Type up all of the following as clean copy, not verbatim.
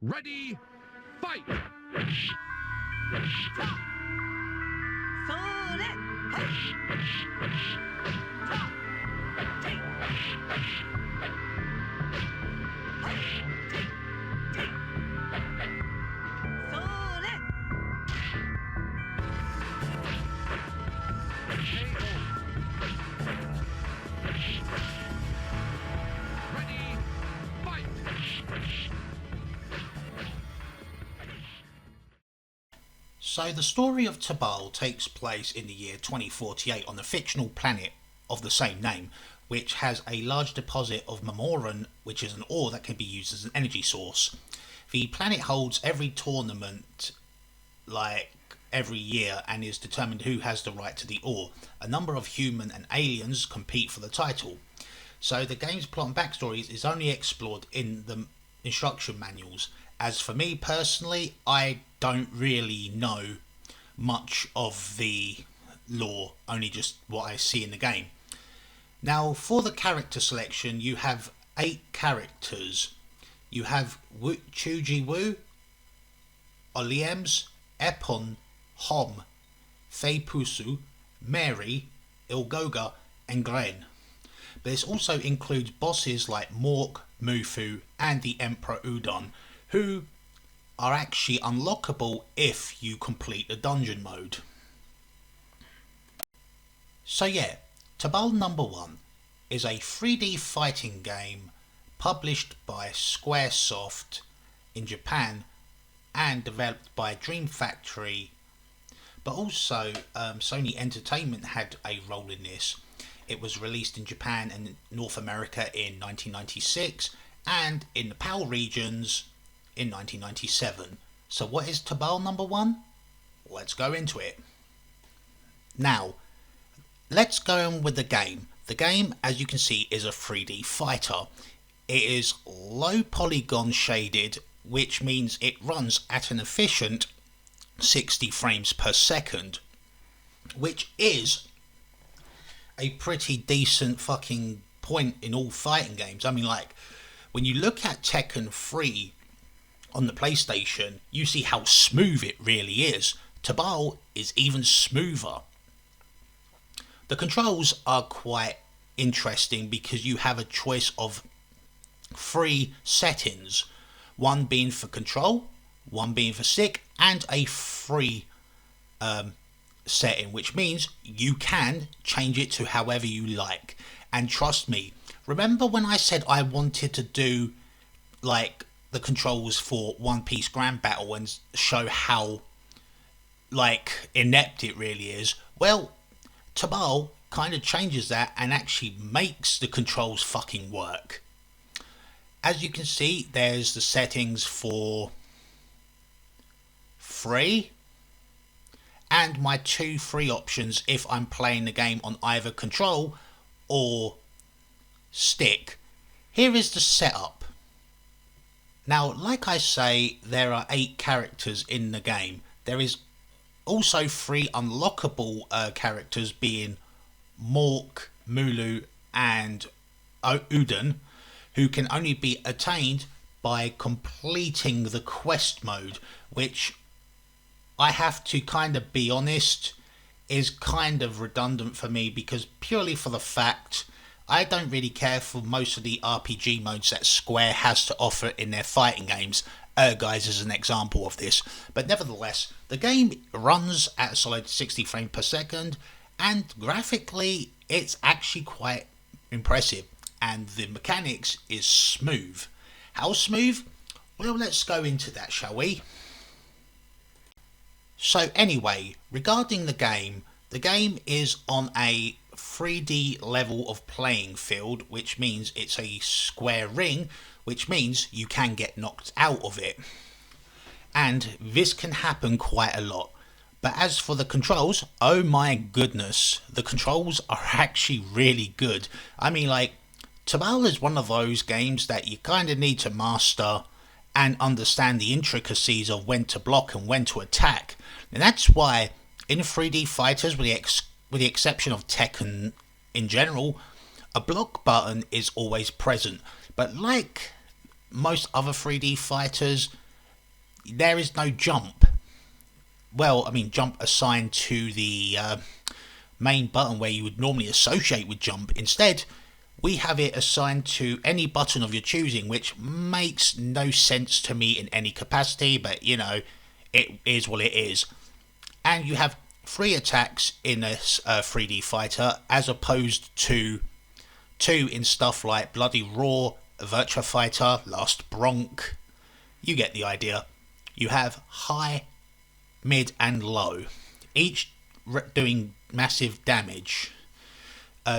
Ready, fight! それはいReady, fight! So the story of Tobal takes place in the year 2048 on the fictional planet of the same name, which has a large deposit of Mamoran, which is an ore that can be used as an energy source. The planet holds every tournament like every year and is determined who has the right to the ore. A number of human and aliens compete for the title. So the game's plot and backstories is only explored in the instruction manuals. As for me personally, I don't really know much of the lore, only just what I see in the game. Now, for the character selection, you have 8 characters. You have Chuji Wu, Oliems, Epon, Hom, Feipusu, Mary, Ilgoga, and Gren. But this also includes bosses like Mork, Mufu, and the Emperor Udon, who are actually unlockable if you complete the dungeon mode. So yeah, Tobal No. 1 is a 3D fighting game published by Squaresoft in Japan and developed by Dream Factory, but also Sony Entertainment had a role in this. It was released in Japan and North America in 1996 and in the PAL regions in 1997. So what is Tobal No. 1? Let's go into it. Now, let's go on with the game. The game, as you can see, is a 3D fighter. It is low polygon shaded, which means it runs at an efficient 60 frames per second, which is a pretty decent fucking point in all fighting games. I mean, like, when you look at Tekken 3 on the PlayStation, you see how smooth it really is. Tobal is even smoother. The controls are quite interesting because you have a choice of 3 settings, one being for control, one being for stick, and a free setting, which means you can change it to however you like. And trust me, remember when I said I wanted to do like the controls for One Piece Grand Battle and show how like inept it really is? Well, Tobal kind of changes that and actually makes the controls fucking work. As you can see, there's the settings for free and my 2 free options if I'm playing the game on either control or stick. Here is the setup. Now, like I say, there are 8 characters in the game. There is also 3 unlockable characters, being Mork, Mulu, and Udon, who can only be attained by completing the quest mode, which I have to kind of be honest is kind of redundant for me, because purely for the fact I don't really care for most of the RPG modes that Square has to offer in their fighting games. Guys is an example of this, but nevertheless the game runs at a solid 60 frames per second, and graphically it's actually quite impressive, and the mechanics is smooth. How smooth? Well, let's go into that, shall we? So anyway, regarding the game is on a 3D level of playing field, which means it's a square ring, which means you can get knocked out of it. And this can happen quite a lot. But as for the controls, oh my goodness, the controls are actually really good. I mean, like, Tobal is one of those games that you kind of need to master and understand the intricacies of when to block and when to attack. And that's why in 3D fighters, with the exception of Tekken in general, a block button is always present. But like most other 3D fighters, there is no jump. Well, I mean, jump assigned to the main button where you would normally associate with jump. Instead, we have it assigned to any button of your choosing, which makes no sense to me in any capacity, but you know, it is what it is. And you have 3 attacks in a 3D fighter, as opposed to 2 in stuff like Bloody Roar, Virtua Fighter, Last Bronc. You get the idea. You have high, mid and low, each doing massive damage,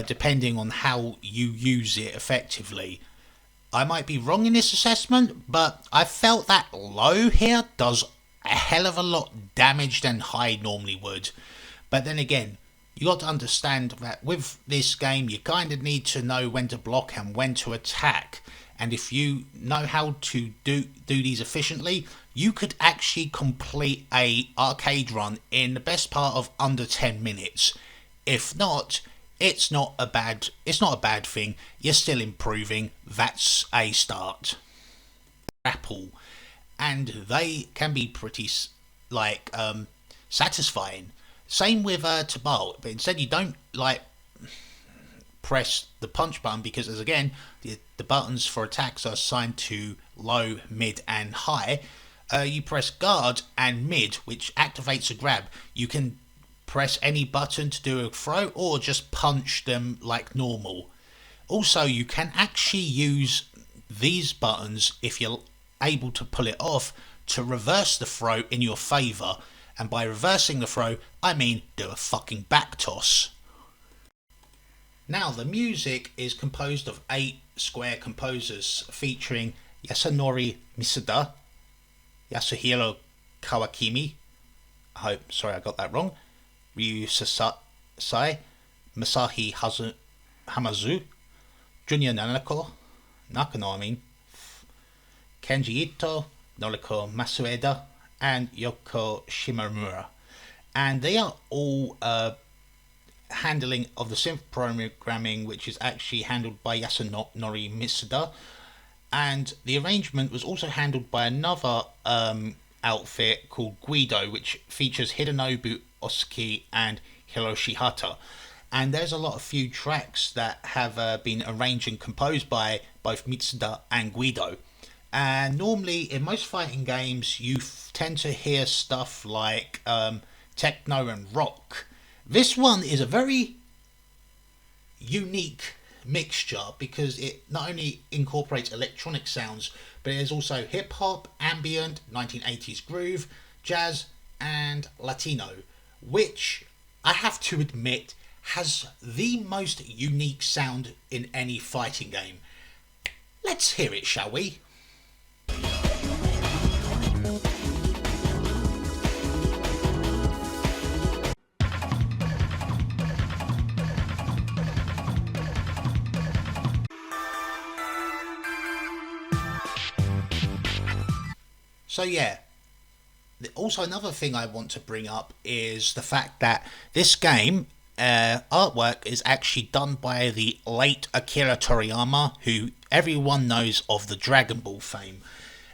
depending on how you use it effectively. I might be wrong in this assessment, but I felt that low here does a hell of a lot damage than high normally would. But then again, you got to understand that with this game, you kind of need to know when to block and when to attack. And if you know how to do these efficiently, you could actually complete a arcade run in the best part of under 10 minutes. If not, it's not a bad thing. You're still improving. That's a start. Grapple, and they can be pretty satisfying. Same with Tobal, but instead you don't press the punch button, because as again the buttons for attacks are assigned to low, mid and high. You press guard and mid, which activates a grab. You can press any button to do a throw or just punch them like normal. Also, you can actually use these buttons, if you're able to pull it off, to reverse the throw in your favour. And by reversing the throw, I mean do a fucking back toss. Now, the music is composed of 8 square composers featuring Yasunori Mitsuda, Yasuhiro Kawakami, sorry I got that wrong, Ryuji Sasai, Masahi Hamauzu, Junya Nakano, Kenji Ito, Noriko Mastueda, and Yoko Shimomura. And they are all handling of the synth programming, which is actually handled by Yasunori Mitsuda, and the arrangement was also handled by another outfit called Guido, which features Hidenobu, Otsuki and Hiroshi Hata. And there's a few tracks that have been arranged and composed by both Mitsuda and Guido. And normally in most fighting games you tend to hear stuff like techno and rock. This one is a very unique mixture, because it not only incorporates electronic sounds, but it is also hip hop, ambient, 1980s groove, jazz and Latino, which I have to admit has the most unique sound in any fighting game. Let's hear it, shall we? So yeah, also another thing I want to bring up is the fact that this game artwork is actually done by the late Akira Toriyama, who everyone knows of the Dragon Ball fame.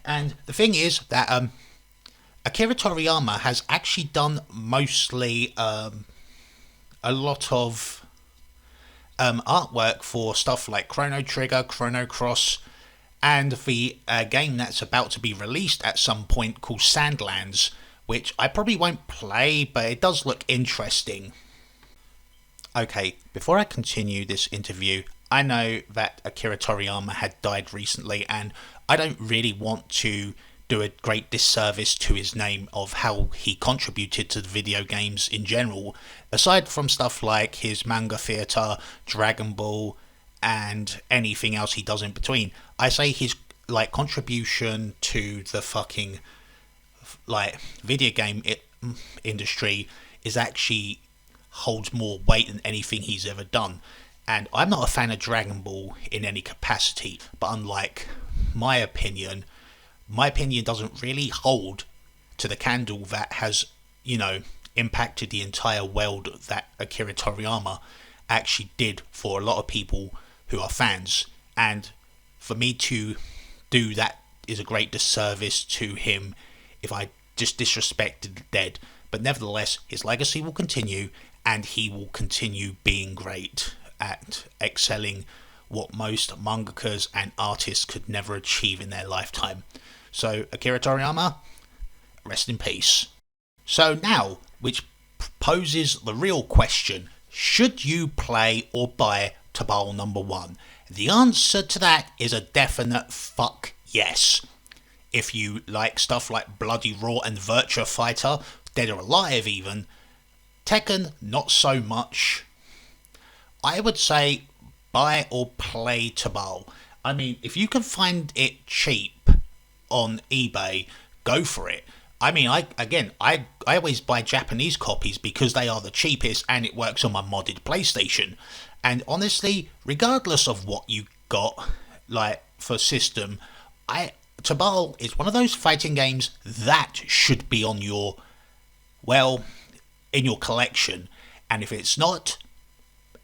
And the thing is that Akira Toriyama has actually done mostly a lot of artwork for stuff like Chrono Trigger, Chrono Cross, and the game that's about to be released at some point called Sandlands, which I probably won't play, but it does look interesting. Okay, before I continue this interview, I know that Akira Toriyama had died recently, and I don't really want to do a great disservice to his name of how he contributed to the video games in general, aside from stuff like his manga theatre, Dragon Ball, and anything else he does in between. I say his contribution to the fucking video game industry is actually holds more weight than anything he's ever done. And I'm not a fan of Dragon Ball in any capacity, but unlike my opinion doesn't really hold to the candle that has, impacted the entire world that Akira Toriyama actually did for a lot of people who are fans. And for me to do that is a great disservice to him if I just disrespected the dead. But nevertheless, his legacy will continue, and he will continue being great at excelling what most mangakas and artists could never achieve in their lifetime. So, Akira Toriyama, rest in peace. So now, which poses the real question, should you play or buy Tobal No. 1? The answer to that is a definite fuck yes. If you like stuff like Bloody Raw and Virtua Fighter, Dead or Alive even, Tekken not so much. I would say buy or play Tobal. I mean, if you can find it cheap on eBay, go for it. I mean, I always buy Japanese copies because they are the cheapest and it works on my modded PlayStation. And honestly, regardless of what you got, like for system, Tobal is one of those fighting games that should be on your, well, in your collection. And if it's not,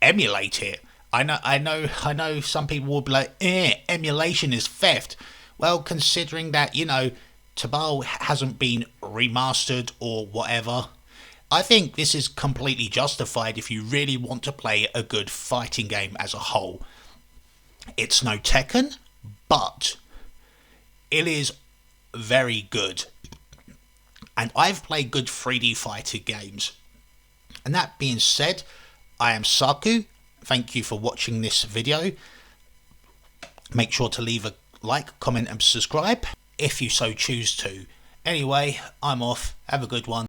emulate it. I know some people will be like, emulation is theft. Well, considering that, Tobal hasn't been remastered or whatever, I think this is completely justified if you really want to play a good fighting game as a whole. It's no Tekken, but it is very good. And I've played good 3D fighter games. And that being said, I am Saku. Thank you for watching this video. Make sure to leave a like, comment and subscribe if you so choose to. Anyway, I'm off. Have a good one.